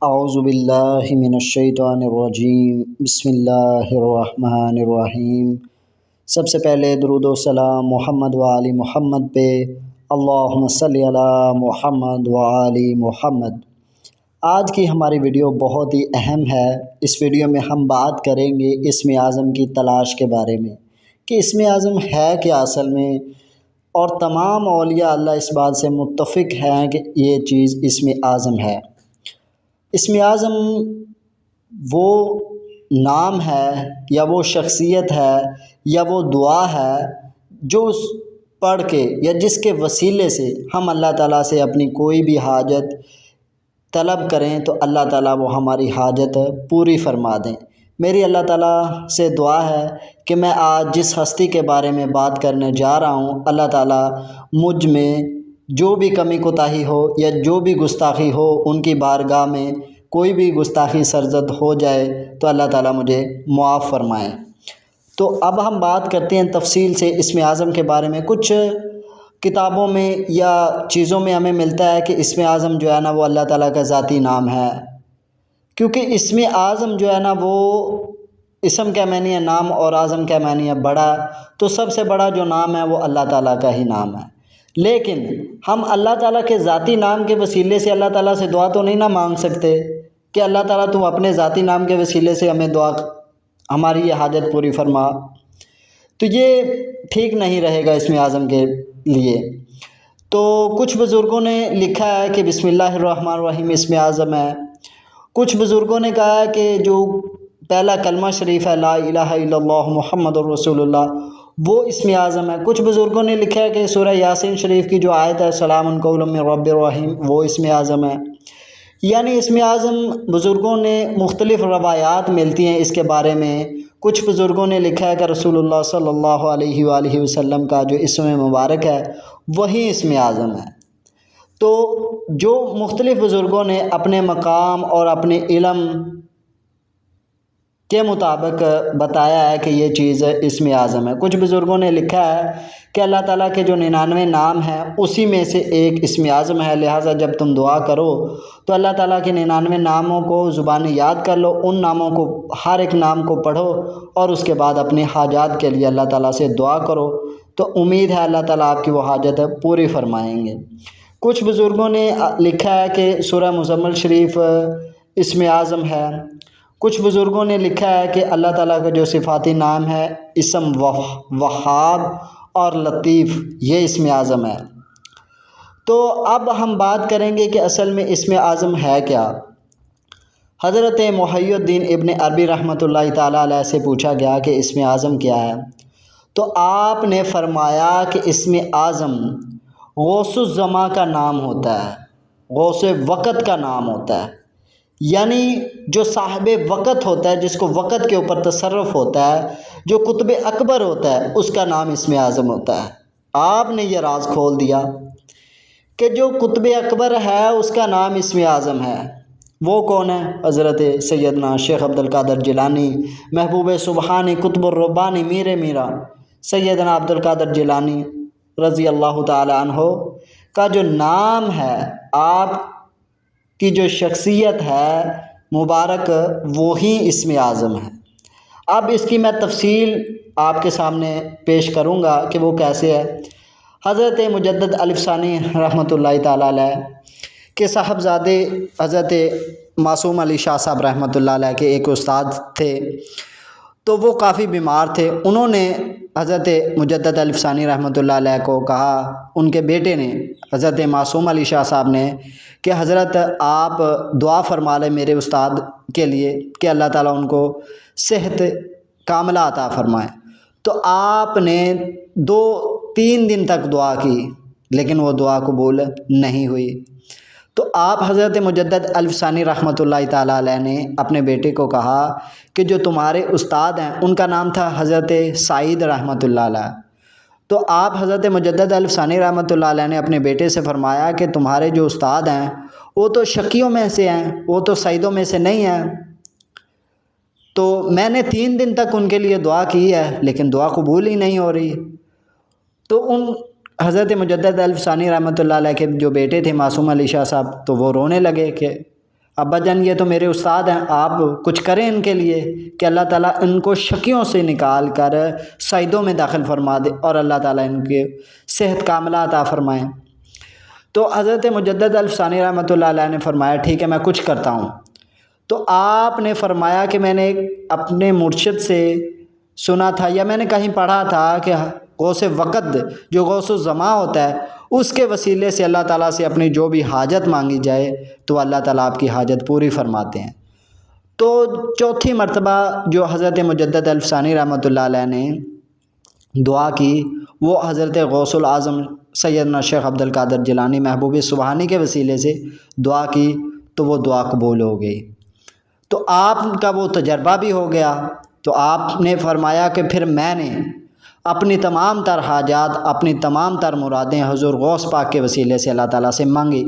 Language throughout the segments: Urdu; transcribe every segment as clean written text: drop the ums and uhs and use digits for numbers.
اعوذ باللہ من الشیطان الرجیم، بسم اللہ الرحمن الرحیم۔ سب سے پہلے درود و سلام محمد و آل محمد پہ، اللہم صلی علی محمد و آل محمد۔ آج کی ہماری ویڈیو بہت ہی اہم ہے۔ اس ویڈیو میں ہم بات کریں گے اسم اعظم کی تلاش کے بارے میں کہ اسم اعظم ہے کیا اصل میں، اور تمام اولیاء اللہ اس بات سے متفق ہیں کہ یہ چیز اسم اعظم ہے۔ اسم اعظم وہ نام ہے یا وہ شخصیت ہے یا وہ دعا ہے جو پڑھ کے یا جس کے وسیلے سے ہم اللہ تعالیٰ سے اپنی کوئی بھی حاجت طلب کریں تو اللہ تعالیٰ وہ ہماری حاجت پوری فرما دیں۔ میری اللہ تعالیٰ سے دعا ہے کہ میں آج جس ہستی کے بارے میں بات کرنے جا رہا ہوں، اللہ تعالیٰ مجھ میں جو بھی کمی کوتاہی ہو یا جو بھی گستاخی ہو، ان کی بارگاہ میں کوئی بھی گستاخی سرزد ہو جائے تو اللہ تعالیٰ مجھے معاف فرمائے۔ تو اب ہم بات کرتے ہیں تفصیل سے اسم اعظم کے بارے میں۔ کچھ کتابوں میں یا چیزوں میں ہمیں ملتا ہے کہ اسم اعظم جو ہے نا وہ اللہ تعالیٰ کا ذاتی نام ہے، کیونکہ اسم اعظم جو ہے نا وہ اسم کا معنی ہے نام اور اعظم کا معنی ہے بڑا، تو سب سے بڑا جو نام ہے وہ اللہ تعالیٰ کا ہی نام ہے۔ لیکن ہم اللہ تعالیٰ کے ذاتی نام کے وسیلے سے اللہ تعالیٰ سے دعا تو نہیں نہ مانگ سکتے کہ اللہ تعالیٰ تم اپنے ذاتی نام کے وسیلے سے ہمیں دعا ہماری یہ حاجت پوری فرما، تو یہ ٹھیک نہیں رہے گا اسم اعظم کے لیے۔ تو کچھ بزرگوں نے لکھا ہے کہ بسم اللہ الرحمن الرحیم اسم اعظم ہے۔ کچھ بزرگوں نے کہا ہے کہ جو پہلا کلمہ شریف ہے لا الہ الا اللہ محمد الرسول اللہ، وہ اسم اعظم ہے۔ کچھ بزرگوں نے لکھا ہے کہ سورہ یاسین شریف کی جو آیت ہے سلام قولا من رب الرحیم، وہ اسم اعظم ہے۔ یعنی اسم اعظم بزرگوں نے مختلف روایات ملتی ہیں اس کے بارے میں۔ کچھ بزرگوں نے لکھا ہے کہ رسول اللہ صلی اللہ علیہ وآلہ وسلم کا جو اسم مبارک ہے وہی اسم اعظم ہے۔ تو جو مختلف بزرگوں نے اپنے مقام اور اپنے علم کے مطابق بتایا ہے کہ یہ چیز اسم اعظم ہے۔ کچھ بزرگوں نے لکھا ہے کہ اللہ تعالیٰ کے جو 99 نام ہیں اسی میں سے ایک اسم اعظم ہے، لہٰذا جب تم دعا کرو تو اللہ تعالیٰ کے 99 ناموں کو زبانی یاد کر لو، ان ناموں کو ہر ایک نام کو پڑھو اور اس کے بعد اپنے حاجات کے لیے اللہ تعالیٰ سے دعا کرو، تو امید ہے اللہ تعالیٰ آپ کی وہ حاجت پوری فرمائیں گے۔ کچھ بزرگوں نے لکھا ہے کہ سورہ مزمل شریف اسم اعظم ہے۔ کچھ بزرگوں نے لکھا ہے کہ اللہ تعالیٰ کا جو صفاتی نام ہے اسم وہاب اور لطیف، یہ اسم اعظم ہے۔ تو اب ہم بات کریں گے کہ اصل میں اسم اعظم ہے کیا۔ حضرت محی الدین ابن عربی رحمۃ اللہ تعالیٰ علیہ سے پوچھا گیا کہ اسم اعظم کیا ہے، تو آپ نے فرمایا کہ اسم اعظم غوث الزماں کا نام ہوتا ہے، غوث وقت کا نام ہوتا ہے، یعنی جو صاحب وقت ہوتا ہے، جس کو وقت کے اوپر تصرف ہوتا ہے، جو قطب اکبر ہوتا ہے، اس کا نام اسم اعظم ہوتا ہے۔ آپ نے یہ راز کھول دیا کہ جو قطب اکبر ہے اس کا نام اسم اعظم ہے۔ وہ کون ہے؟ حضرت سیدنا شیخ عبد القادر جیلانی، محبوب سبحانی، قطب الربانی، میر میرا سیدنا عبد القادر جیلانی رضی اللہ تعالی عنہ کا جو نام ہے، آپ کی جو شخصیت ہے مبارک، وہی اسم اعظم ہے۔ اب اس کی میں تفصیل آپ کے سامنے پیش کروں گا کہ وہ کیسے ہے۔ حضرت مجدد الف ثانی رحمۃ اللہ تعالیٰ علیہ کے صاحبزادے حضرت معصوم علی شاہ صاحب رحمۃ اللہ علیہ کے ایک استاد تھے، تو وہ کافی بیمار تھے۔ انہوں نے حضرت مجدد الف ثانی رحمۃ اللہ علیہ کو کہا، ان کے بیٹے نے حضرت معصوم علی شاہ صاحب نے، کہ حضرت آپ دعا فرما لیں میرے استاد کے لیے کہ اللہ تعالیٰ ان کو صحت کاملہ عطا فرمائے۔ تو آپ نے 2-3 دن تک دعا کی لیکن وہ دعا قبول نہیں ہوئی۔ تو آپ حضرت مجدد الف ثانی رحمۃ اللہ تعالیٰ علیہ نے اپنے بیٹے کو کہا کہ جو تمہارے استاد ہیں، ان کا نام تھا حضرت سعید رحمۃ اللہ علیہ، تو آپ حضرت مجدد الف ثانی رحمۃ اللہ علیہ نے اپنے بیٹے سے فرمایا کہ تمہارے جو استاد ہیں وہ تو شقیوں میں سے ہیں، وہ تو سعیدوں میں سے نہیں ہیں، تو میں نے 3 دن تک ان کے لیے دعا کی ہے لیکن دعا قبول ہی نہیں ہو رہی۔ تو ان حضرت مجدد الف ثانی رحمۃ اللہ علیہ کے جو بیٹے تھے معصوم علی شاہ صاحب، تو وہ رونے لگے کہ ابا جان یہ تو میرے استاد ہیں، آپ کچھ کریں ان کے لیے کہ اللہ تعالیٰ ان کو شکیوں سے نکال کر سعیدوں میں داخل فرما دے اور اللہ تعالیٰ ان کے صحت کاملہ عطا فرمائیں۔ تو حضرت مجدد الف ثانی رحمۃ اللہ علیہ نے فرمایا ٹھیک ہے میں کچھ کرتا ہوں۔ تو آپ نے فرمایا کہ میں نے اپنے مرشد سے سنا تھا یا میں نے کہیں پڑھا تھا کہ غوث وقت جو غوث الزماں ہوتا ہے اس کے وسیلے سے اللہ تعالیٰ سے اپنی جو بھی حاجت مانگی جائے تو اللہ تعالیٰ آپ کی حاجت پوری فرماتے ہیں۔ تو چوتھی مرتبہ جو حضرت مجدد الف ثانی رحمۃ اللہ علیہ نے دعا کی وہ حضرت غوث العظم سیدنا شیخ عبد القادر جیلانی محبوب سبحانی کے وسیلے سے دعا کی تو وہ دعا قبول ہو گئی۔ تو آپ کا وہ تجربہ بھی ہو گیا۔ تو آپ نے فرمایا کہ پھر میں نے اپنی تمام تر حاجات، اپنی تمام تر مرادیں حضور غوث پاک کے وسیلے سے اللہ تعالیٰ سے مانگی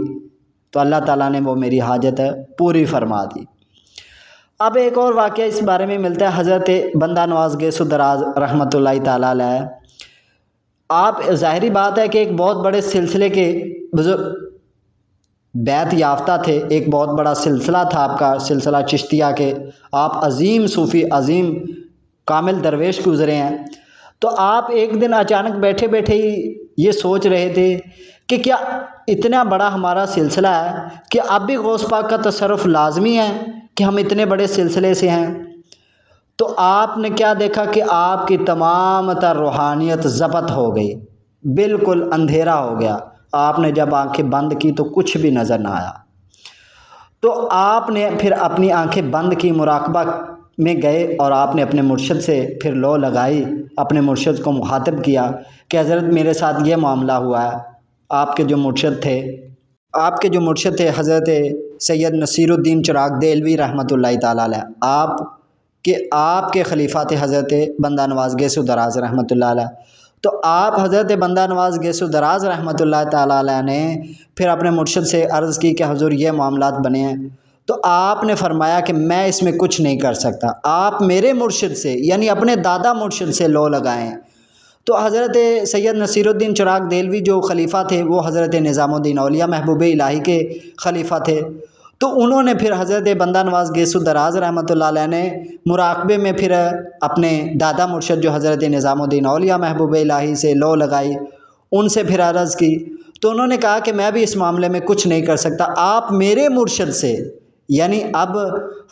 تو اللہ تعالیٰ نے وہ میری حاجت پوری فرما دی۔ اب ایک اور واقعہ اس بارے میں ملتا ہے حضرت بندہ نواز گیس دراز رحمۃ اللہ تعالیٰ علیہ۔ آپ ظاہری بات ہے کہ ایک بہت بڑے سلسلے کے بزرگ بیعت یافتہ تھے، ایک بہت بڑا سلسلہ تھا آپ کا سلسلہ چشتیہ کے، آپ عظیم صوفی، عظیم کامل درویش گزرے ہیں۔ تو آپ ایک دن اچانک بیٹھے بیٹھے ہی یہ سوچ رہے تھے کہ کیا اتنا بڑا ہمارا سلسلہ ہے کہ اب بھی غوث پاک کا تصرف لازمی ہے کہ ہم اتنے بڑے سلسلے سے ہیں؟ تو آپ نے کیا دیکھا کہ آپ کی تمام تر روحانیت ضبط ہو گئی، بالکل اندھیرا ہو گیا۔ آپ نے جب آنکھیں بند کی تو کچھ بھی نظر نہ آیا۔ تو آپ نے پھر اپنی آنکھیں بند کی، مراقبہ میں گئے اور آپ نے اپنے مرشد سے پھر لو لگائی، اپنے مرشد کو مخاطب کیا کہ حضرت میرے ساتھ یہ معاملہ ہوا ہے۔ آپ کے جو مرشد تھے حضرت سید نصیر الدین چراغ دہلوی رحمۃ اللہ تعالیٰ علیہ، آپ کے خلیفہ تھے حضرت بندہ نواز گیس دراز رحمۃ اللہ علیہ۔ تو آپ حضرت بندہ نواز گیس دراز رحمۃ اللہ تعالیٰ علیہ نے پھر اپنے مرشد سے عرض کی کہ حضور یہ معاملات بنے ہیں۔ تو آپ نے فرمایا کہ میں اس میں کچھ نہیں کر سکتا، آپ میرے مرشد سے یعنی اپنے دادا مرشد سے لو لگائیں۔ تو حضرت سید نصیر الدین چراغ دہلوی جو خلیفہ تھے وہ حضرت نظام الدین اولیاء محبوب الہی کے خلیفہ تھے۔ تو انہوں نے پھر حضرت بندہ نواز گیس دراز رحمۃ اللہ علیہ نے مراقبے میں پھر اپنے دادا مرشد جو حضرت نظام الدین اولیاء محبوب الہی سے لو لگائی، ان سے پھر عرض کی۔ تو انہوں نے کہا کہ میں بھی اس معاملے میں کچھ نہیں کر سکتا، آپ میرے مرشد سے یعنی اب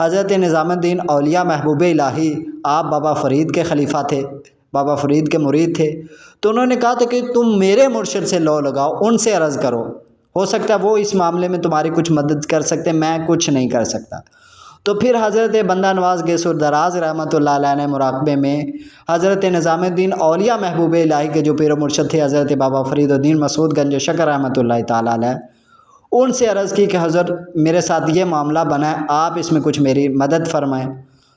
حضرت نظام الدین اولیاء محبوب الہی آپ بابا فرید کے خلیفہ تھے، بابا فرید کے مرید تھے۔ تو انہوں نے کہا تھا کہ تم میرے مرشد سے لو لگاؤ، ان سے عرض کرو، ہو سکتا ہے وہ اس معاملے میں تمہاری کچھ مدد کر سکتے، میں کچھ نہیں کر سکتا۔ تو پھر حضرت بندہ نواز گیس دراز رحمۃ اللہ علیہ نے مراقبے میں حضرت نظام الدین اولیاء محبوب الہی کے جو پیر و مرشد تھے حضرت بابا فرید الدین مسعود گنج شکر رحمۃ اللہ تعالیٰ علیہ، ان سے عرض کی کہ حضرت میرے ساتھ یہ معاملہ بنا ہے، آپ اس میں کچھ میری مدد فرمائیں۔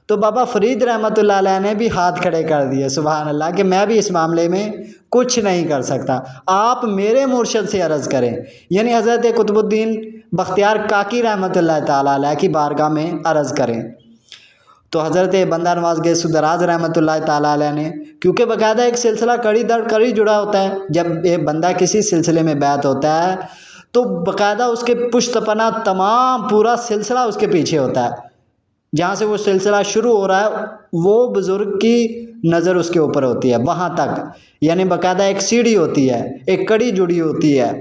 تو بابا فرید رحمۃ اللہ علیہ نے بھی ہاتھ کھڑے کر دیے، سبحان اللہ، کہ میں بھی اس معاملے میں کچھ نہیں کر سکتا، آپ میرے مرشد سے عرض کریں، یعنی حضرت قطب الدین بختیار کاکی رحمۃ اللہ تعالیٰ علیہ کی بارگاہ میں عرض کریں۔ تو حضرت بندہ نواز گیس دراز رحمۃ اللہ تعالیٰ علیہ نے، کیونکہ باقاعدہ ایک سلسلہ کڑی در کڑی جڑا ہوتا ہے، جب ایک بندہ کسی سلسلے میں بیعت ہوتا ہے تو باقاعدہ اس کے پشت پناہ تمام پورا سلسلہ اس کے پیچھے ہوتا ہے، جہاں سے وہ سلسلہ شروع ہو رہا ہے وہ بزرگ کی نظر اس کے اوپر ہوتی ہے وہاں تک، یعنی باقاعدہ ایک سیڑھی ہوتی ہے، ایک کڑی جڑی ہوتی ہے۔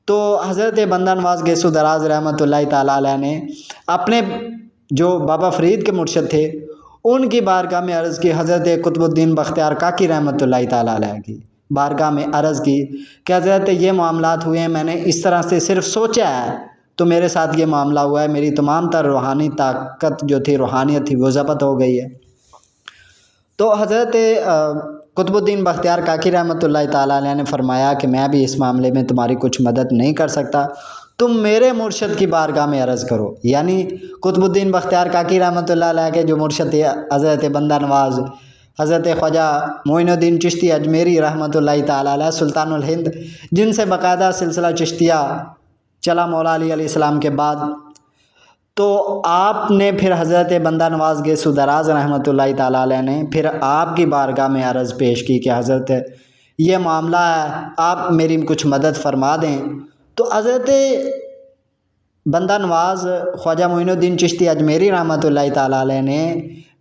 تو حضرت بندہ نواز گیس دراز رحمۃ اللہ تعالیٰ علیہ نے اپنے جو بابا فرید کے مرشد تھے ان کی بارگاہ میں عرض کی، حضرت قطب الدین بختیار کاکی رحمۃ اللہ تعالیٰ علیہ کی بارگاہ میں عرض کی کہ حضرت یہ معاملات ہوئے ہیں، میں نے اس طرح سے صرف سوچا ہے تو میرے ساتھ یہ معاملہ ہوا ہے، میری تمام تر روحانی طاقت جو تھی، روحانیت تھی، وہ ضبط ہو گئی ہے۔ تو حضرت قطب الدین بختیار کاکی رحمۃ اللہ تعالیٰ علیہ نے فرمایا کہ میں بھی اس معاملے میں تمہاری کچھ مدد نہیں کر سکتا، تم میرے مرشد کی بارگاہ میں عرض کرو۔ یعنی قطب الدین بختیار کاکی رحمۃ اللہ علیہ کے جو مرشد تھے حضرت بندہ نواز حضرت خواجہ معین الدین چشتی اجمیری رحمۃ اللہ تعالیٰ علیہ سلطان الہند، جن سے باقاعدہ سلسلہ چشتیہ چلا مولا علی علیہ السلام کے بعد، تو آپ نے پھر حضرت بندہ نواز گیس دراز رحمۃ اللہ تعالیٰ علیہ نے پھر آپ کی بارگاہ میں عرض پیش کی کہ حضرت یہ معاملہ ہے، آپ میری کچھ مدد فرما دیں۔ تو حضرت بندہ نواز خواجہ معین الدین چشتی اجمیری رحمۃ اللہ تعالیٰ علیہ نے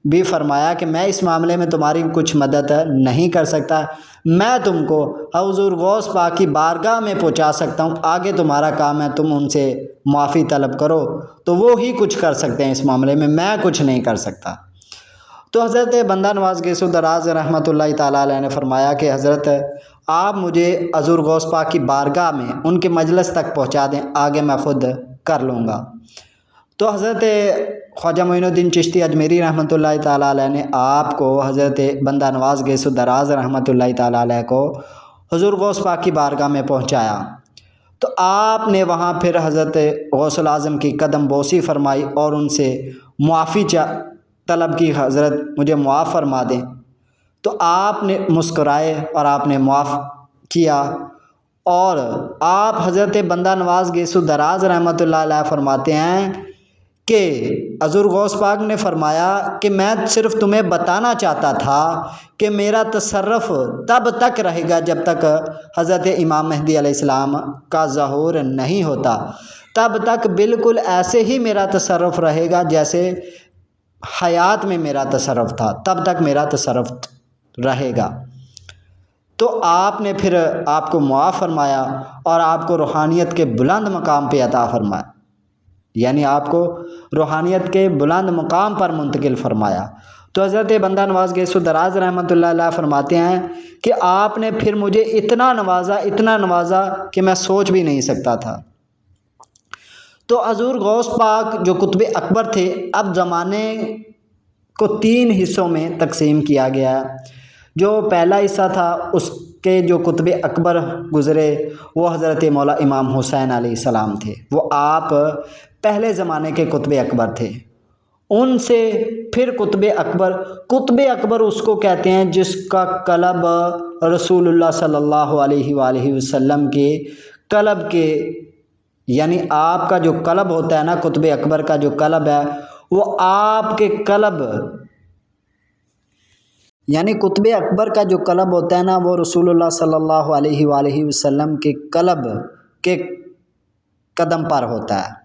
بھی فرمایا کہ میں اس معاملے میں تمہاری کچھ مدد نہیں کر سکتا، میں تم کو حضور غوث پاک کی بارگاہ میں پہنچا سکتا ہوں، آگے تمہارا کام ہے، تم ان سے معافی طلب کرو، تو وہ ہی کچھ کر سکتے ہیں اس معاملے میں کچھ نہیں کر سکتا۔ تو حضرت بندہ نواز گیسو دراز رحمۃ اللہ تعالیٰ علیہ نے فرمایا کہ حضرت آپ مجھے حضور غوث پاک کی بارگاہ میں ان کے مجلس تک پہنچا دیں، آگے میں خود کر لوں گا۔ تو حضرت خواجہ معین الدین چشتی اجمیری رحمۃ اللہ تعالیٰ علیہ نے آپ کو حضرت بندہ نواز گیسو دراز رحمۃ اللہ تعالیٰ علیہ کو حضور غوث پاک کی بارگاہ میں پہنچایا۔ تو آپ نے وہاں پھر حضرت غوث الاعظم کی قدم بوسی فرمائی اور ان سے معافی طلب کی، حضرت مجھے معاف فرما دیں۔ تو آپ نے مسکرائے اور آپ نے معاف کیا، اور آپ حضرت بندہ نواز گیسو دراز رحمۃ اللہ علیہ فرماتے ہیں کہ حضور غوث پاک نے فرمایا کہ میں صرف تمہیں بتانا چاہتا تھا کہ میرا تصرف تب تک رہے گا جب تک حضرت امام مہدی علیہ السلام کا ظہور نہیں ہوتا، تب تک بالکل ایسے ہی میرا تصرف رہے گا جیسے حیات میں میرا تصرف تھا، تب تک میرا تصرف رہے گا۔ تو آپ نے پھر آپ کو معاف فرمایا اور آپ کو روحانیت کے بلند مقام پہ عطا فرمایا، یعنی آپ کو روحانیت کے بلند مقام پر منتقل فرمایا۔ تو حضرت بندہ نواز گیسو دراز رحمۃ اللہ علیہ فرماتے ہیں کہ آپ نے پھر مجھے اتنا نوازا کہ میں سوچ بھی نہیں سکتا تھا۔ تو حضور غوث پاک جو قطب اکبر تھے، اب زمانے کو 3 حصوں میں تقسیم کیا گیا۔ جو پہلا حصہ تھا اس کے جو قطب اکبر گزرے وہ حضرت مولا امام حسین علیہ السلام تھے، وہ آپ پہلے زمانے کے قطب اکبر تھے۔ ان سے پھر قطب اکبر اس کو کہتے ہیں جس کا قلب رسول اللہ صلی اللہ علیہ وآلہ وسلم کے قلب کے، یعنی آپ کا جو قلب ہوتا ہے نا، قطب اکبر کا جو قلب ہے وہ آپ کے قلب، یعنی قطب اکبر کا جو قلب ہوتا ہے نا وہ رسول اللہ صلی اللہ علیہ وآلہ وسلم کے قلب کے قدم پر ہوتا ہے۔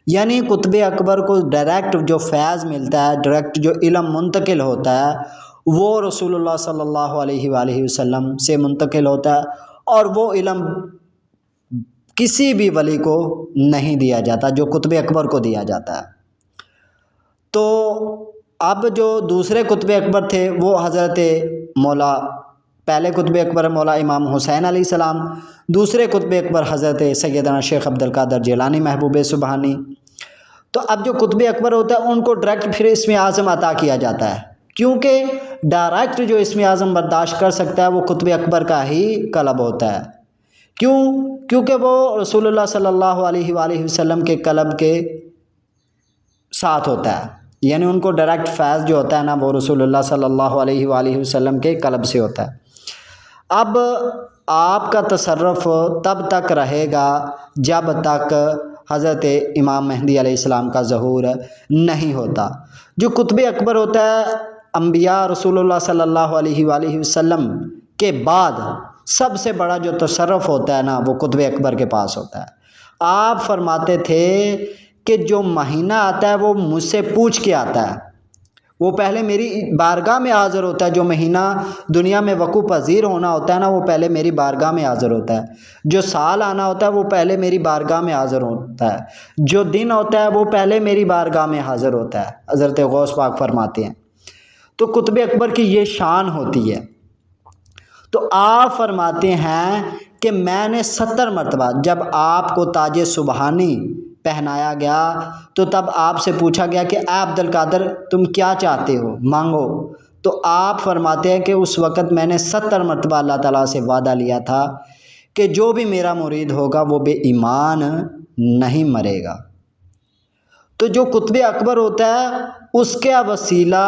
یعنی قطب اکبر کو ڈائریکٹ جو فیض ملتا ہے، ڈائریکٹ جو علم منتقل ہوتا ہے وہ رسول اللہ صلی اللہ علیہ وآلہ وسلم سے منتقل ہوتا ہے، اور وہ علم کسی بھی ولی کو نہیں دیا جاتا جو قطب اکبر کو دیا جاتا ہے۔ تو اب جو دوسرے قطب اکبر تھے وہ حضرت پہلے قطب اکبر مولا امام حسین علیہ السلام، دوسرے قطب اکبر حضرت سیدنا شیخ عبد القادر جیلانی محبوب سبحانی۔ تو اب جو قطب اکبر ہوتا ہے ان کو ڈائریکٹ پھر اسم اعظم عطا کیا جاتا ہے، کیونکہ ڈائریکٹ جو اسم اعظم برداشت کر سکتا ہے وہ قطب اکبر کا ہی قلب ہوتا ہے۔ کیونکہ وہ رسول اللہ صلی اللہ علیہ وآلہ وسلم کے قلب کے ساتھ ہوتا ہے، یعنی ان کو ڈائریکٹ فیض جو ہوتا ہے نا وہ رسول اللہ صلی اللہ علیہ وآلہ وسلم کے قلب سے ہوتا ہے۔ اب آپ کا تصرف تب تک رہے گا جب تک حضرت امام مہدی علیہ السلام کا ظہور نہیں ہوتا۔ جو قطب اکبر ہوتا ہے انبیاء رسول اللہ صلی اللہ علیہ وآلہ وسلم کے بعد سب سے بڑا جو تصرف ہوتا ہے نا وہ قطب اکبر کے پاس ہوتا ہے۔ آپ فرماتے تھے کہ جو مہینہ آتا ہے وہ مجھ سے پوچھ کے آتا ہے، وہ پہلے میری بارگاہ میں حاضر ہوتا ہے۔ جو مہینہ دنیا میں وقوع پذیر ہونا ہوتا ہے نا وہ پہلے میری بارگاہ میں حاضر ہوتا ہے۔ جو سال آنا ہوتا ہے وہ پہلے میری بارگاہ میں حاضر ہوتا ہے۔ جو دن ہوتا ہے وہ پہلے میری بارگاہ میں حاضر ہوتا ہے، حضرت غوث پاک فرماتے ہیں۔ تو قطب اکبر کی یہ شان ہوتی ہے۔ تو آپ فرماتے ہیں کہ میں نے 70 مرتبہ جب آپ کو تاج سبحانی پہنایا گیا تو تب آپ سے پوچھا گیا کہ اے عبد القادر تم کیا چاہتے ہو، مانگو۔ تو آپ فرماتے ہیں کہ اس وقت میں نے 70 مرتبہ اللہ تعالیٰ سے وعدہ لیا تھا کہ جو بھی میرا مرید ہوگا وہ بے ایمان نہیں مرے گا۔ تو جو قطب اکبر ہوتا ہے اس کے وسیلہ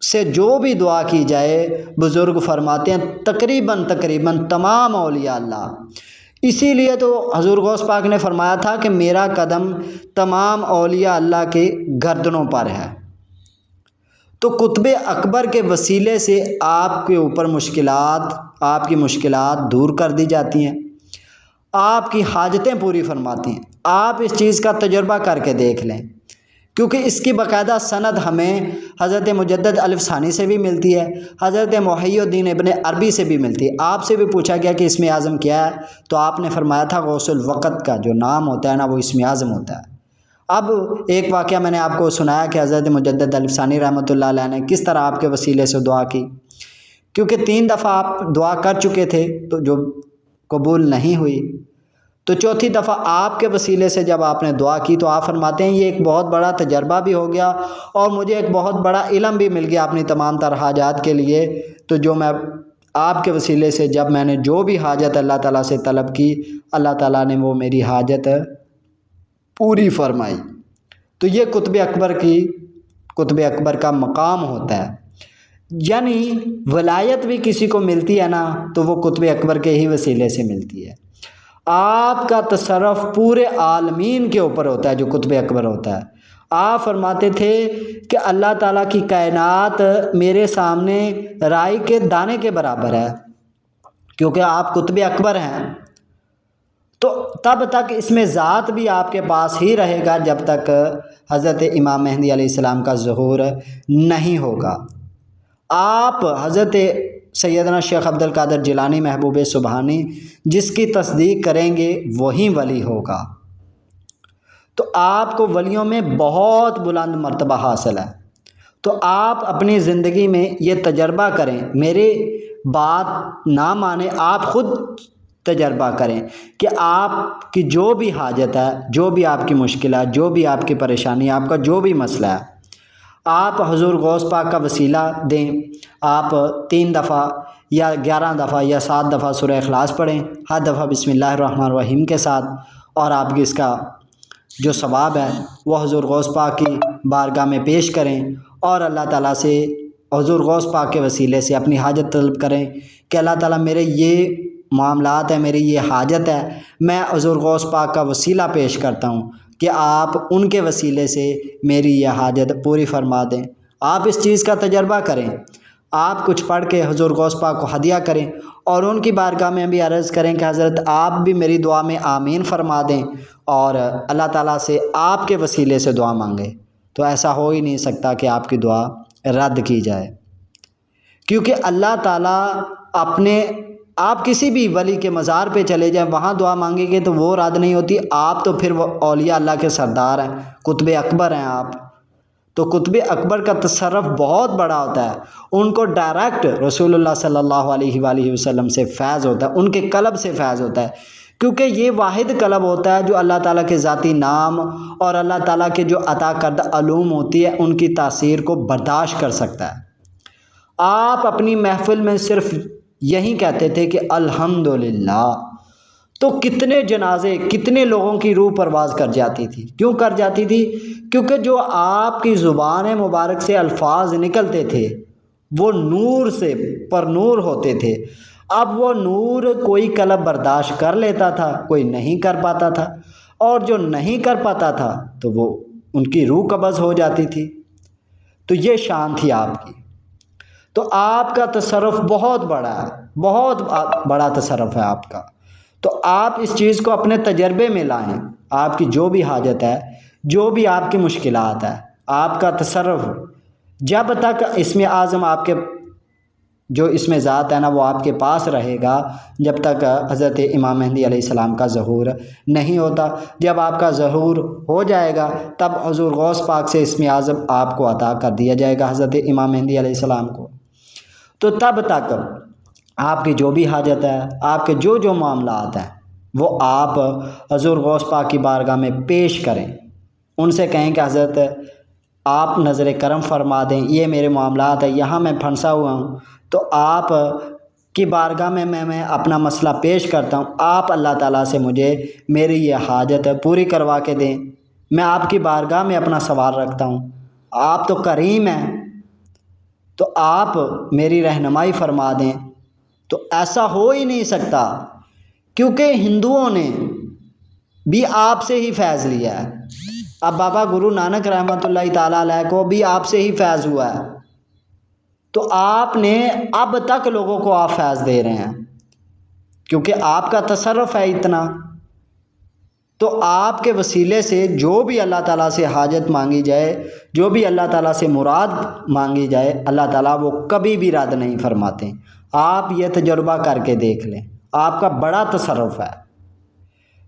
سے جو بھی دعا کی جائے، بزرگ فرماتے ہیں تقریباً تمام اولیاء اللہ، اسی لیے تو حضور غوث پاک نے فرمایا تھا کہ میرا قدم تمام اولیاء اللہ کے گردنوں پر ہے۔ تو قطب اکبر کے وسیلے سے آپ کے اوپر آپ کی مشکلات دور کر دی جاتی ہیں۔ آپ کی حاجتیں پوری فرماتی ہیں۔ آپ اس چیز کا تجربہ کر کے دیکھ لیں، کیونکہ اس کی باقاعدہ سند ہمیں حضرت مجدد الف ثانی سے بھی ملتی ہے، حضرت محی الدین ابن عربی سے بھی ملتی ہے۔ آپ سے بھی پوچھا گیا کہ اسم اعظم کیا ہے، تو آپ نے فرمایا تھا غوث الوقت کا جو نام ہوتا ہے نا وہ اسم اعظم ہوتا ہے۔ اب ایک واقعہ میں نے آپ کو سنایا کہ حضرت مجدد الف ثانی رحمۃ اللہ علیہ نے کس طرح آپ کے وسیلے سے دعا کی، کیونکہ 3 دفعہ آپ دعا کر چکے تھے تو جو قبول نہیں ہوئی، تو چوتھی دفعہ آپ کے وسیلے سے جب آپ نے دعا کی تو آپ فرماتے ہیں یہ ایک بہت بڑا تجربہ بھی ہو گیا اور مجھے ایک بہت بڑا علم بھی مل گیا اپنی تمام تر حاجات کے لیے، تو جو میں آپ کے وسیلے سے جب میں نے جو بھی حاجت اللہ تعالیٰ سے طلب کی، اللہ تعالیٰ نے وہ میری حاجت پوری فرمائی۔ تو یہ قطب اکبر کا مقام ہوتا ہے، یعنی ولایت بھی کسی کو ملتی ہے نا تو وہ قطب اکبر کے ہی وسیلے سے ملتی ہے۔ آپ کا تصرف پورے عالمین کے اوپر ہوتا ہے جو قطب اکبر ہوتا ہے۔ آپ فرماتے تھے کہ اللہ تعالیٰ کی کائنات میرے سامنے رائی کے دانے کے برابر ہے، کیونکہ آپ قطب اکبر ہیں، تو تب تک اس میں ذات بھی آپ کے پاس ہی رہے گا جب تک حضرت امام مہدی علیہ السلام کا ظہور نہیں ہوگا۔ آپ حضرت سیدنا شیخ عبد القادر جیلانی محبوب سبحانی جس کی تصدیق کریں گے وہی ولی ہوگا۔ تو آپ کو ولیوں میں بہت بلند مرتبہ حاصل ہے، تو آپ اپنی زندگی میں یہ تجربہ کریں، میری بات نہ مانیں، آپ خود تجربہ کریں کہ آپ کی جو بھی حاجت ہے، جو بھی آپ کی مشکل ہے، جو بھی آپ کی پریشانی ہے، آپ کا جو بھی مسئلہ ہے، آپ حضور غوث پاک کا وسیلہ دیں۔ آپ 3 دفعہ یا 11 دفعہ یا 7 دفعہ سورہ اخلاص پڑھیں، ہر دفعہ بسم اللہ الرحمن الرحیم کے ساتھ، اور آپ کی اس کا جو ثواب ہے وہ حضور غوث پاک کی بارگاہ میں پیش کریں، اور اللہ تعالیٰ سے حضور غوث پاک کے وسیلے سے اپنی حاجت طلب کریں کہ اللہ تعالیٰ میرے یہ معاملات ہیں، میری یہ حاجت ہے، میں حضور غوث پاک کا وسیلہ پیش کرتا ہوں کہ آپ ان کے وسیلے سے میری یہ حاجت پوری فرما دیں۔ آپ اس چیز کا تجربہ کریں، آپ کچھ پڑھ کے حضور غوث پاک کو ہدیہ کریں اور ان کی بارگاہ میں بھی عرض کریں کہ حضرت آپ بھی میری دعا میں آمین فرما دیں، اور اللہ تعالیٰ سے آپ کے وسیلے سے دعا مانگیں۔ تو ایسا ہو ہی نہیں سکتا کہ آپ کی دعا رد کی جائے، کیونکہ اللہ تعالیٰ آپ کسی بھی ولی کے مزار پہ چلے جائیں، وہاں دعا مانگیں گے تو وہ رد نہیں ہوتی۔ آپ تو پھر وہ اولیاء اللہ کے سردار ہیں، قطب اکبر ہیں آپ، تو قطب اکبر کا تصرف بہت بڑا ہوتا ہے، ان کو ڈائریکٹ رسول اللہ صلی اللہ علیہ وآلہ وسلم سے فیض ہوتا ہے، ان کے قلب سے فیض ہوتا ہے، کیونکہ یہ واحد قلب ہوتا ہے جو اللہ تعالیٰ کے ذاتی نام اور اللہ تعالیٰ کے جو عطا کردہ علوم ہوتی ہے ان کی تاثیر کو برداشت کر سکتا ہے۔ آپ اپنی محفل میں صرف یہی کہتے تھے کہ الحمدللہ، تو کتنے جنازے، کتنے لوگوں کی روح پرواز کر جاتی تھی۔ کیوں کر جاتی تھی؟ کیونکہ جو آپ کی زبان مبارک سے الفاظ نکلتے تھے وہ نور سے پر نور ہوتے تھے۔ اب وہ نور کوئی قلب برداشت کر لیتا تھا، کوئی نہیں کر پاتا تھا، اور جو نہیں کر پاتا تھا تو وہ ان کی روح قبض ہو جاتی تھی۔ تو یہ شان تھی آپ کی۔ تو آپ کا تصرف بہت بڑا ہے، بہت بڑا تصرف ہے آپ کا۔ تو آپ اس چیز کو اپنے تجربے میں لائیں، آپ کی جو بھی حاجت ہے، جو بھی آپ کی مشکلات ہے، آپ کا تصرف جب تک اسم اعظم آپ کے جو اسم ذات ہے نا وہ آپ کے پاس رہے گا، جب تک حضرت امام مہدی علیہ السلام کا ظہور نہیں ہوتا۔ جب آپ کا ظہور ہو جائے گا تب حضور غوث پاک سے اسم اعظم آپ کو عطا کر دیا جائے گا، حضرت امام مہدی علیہ السلام کو۔ تو تب تک آپ کی جو بھی حاجت ہے، آپ کے جو جو معاملات ہیں وہ آپ حضور غوث پاک کی بارگاہ میں پیش کریں، ان سے کہیں کہ حضرت آپ نظر کرم فرما دیں، یہ میرے معاملات ہیں، یہاں میں پھنسا ہوا ہوں، تو آپ کی بارگاہ میں میں اپنا مسئلہ پیش کرتا ہوں، آپ اللہ تعالیٰ سے مجھے میری یہ حاجت پوری کروا کے دیں، میں آپ کی بارگاہ میں اپنا سوال رکھتا ہوں، آپ تو کریم ہیں، تو آپ میری رہنمائی فرما دیں۔ تو ایسا ہو ہی نہیں سکتا، کیونکہ ہندوؤں نے بھی آپ سے ہی فیض لیا ہے۔ اب بابا گرو نانک رحمۃ اللہ تعالیٰ علیہ کو بھی آپ سے ہی فیض ہوا ہے، تو آپ نے اب تک لوگوں کو آپ فیض دے رہے ہیں، کیونکہ آپ کا تصرف ہے اتنا، تو آپ کے وسیلے سے جو بھی اللہ تعالیٰ سے حاجت مانگی جائے، جو بھی اللہ تعالیٰ سے مراد مانگی جائے، اللہ تعالیٰ وہ کبھی بھی رد نہیں فرماتے۔ آپ یہ تجربہ کر کے دیکھ لیں، آپ کا بڑا تصرف ہے۔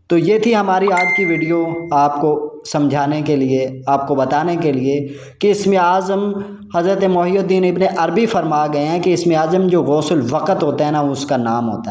تو یہ تھی ہماری آج کی ویڈیو، آپ کو سمجھانے کے لیے، آپ کو بتانے کے لیے کہ اسم اعظم حضرت محی الدین ابن عربی فرما گئے ہیں کہ اسم اعظم جو غوث الوقت ہوتا ہے نا، اس کا نام ہوتا ہے۔